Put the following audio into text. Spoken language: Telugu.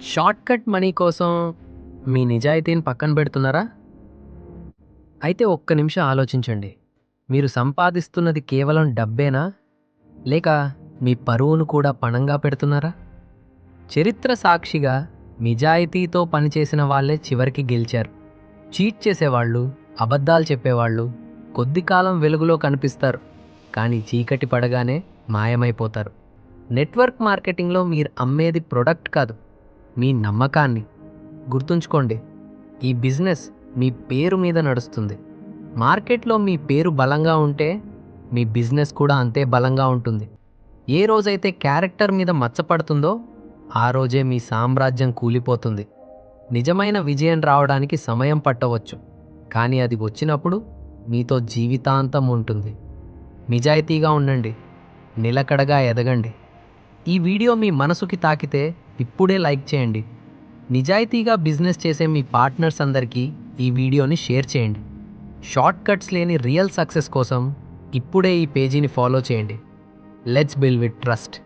షార్ట్‌కట్ మనీ కోసం మీ నిజాయితీని పక్కన పెడుతున్నారా? అయితే ఒక్క నిమిషం ఆలోచించండి. మీరు సంపాదిస్తున్నది కేవలం డబ్బేనా? లేక మీ పరువును కూడా పణంగా పెడుతున్నారా? చరిత్ర సాక్షిగా నిజాయితీతో పనిచేసిన వాళ్ళే చివరికి గెలిచారు. చీట్ చేసేవాళ్ళు, అబద్ధాలు చెప్పేవాళ్ళు కొద్ది కాలం వెలుగులో కనిపిస్తారు, కానీ చీకటి పడగానే మాయమైపోతారు. నెట్వర్క్ మార్కెటింగ్‌లో మీరు అమ్మేది ప్రొడక్ట్ కాదు, మీ నమ్మకాన్ని. గుర్తుంచుకోండి, ఈ బిజినెస్ మీ పేరు మీద నడుస్తుంది. మార్కెట్లో మీ పేరు బలంగా ఉంటే మీ బిజినెస్ కూడా అంతే బలంగా ఉంటుంది. ఏ రోజైతే క్యారెక్టర్ మీద మచ్చ పడుతుందో ఆ రోజే మీ సామ్రాజ్యం కూలిపోతుంది. నిజమైన విజయం రావడానికి సమయం పట్టవచ్చు, కానీ అది వచ్చినప్పుడు మీతో జీవితాంతం ఉంటుంది. నిజాయితీగా ఉండండి, నిలకడగా ఎదగండి. ఈ వీడియో మీ మనసుకి తాకితే ఇప్పుడే లైక్ చేయండి. నిజాయితీగా బిజినెస్ చేసే మీ పార్ట్నర్స్ అందరికీ ఈ వీడియోని షేర్ చేయండి. షార్ట్ కట్స్ లేని రియల్ సక్సెస్ కోసం ఇప్పుడే ఈ పేజీని ఫాలో చేయండి. Let's build with trust.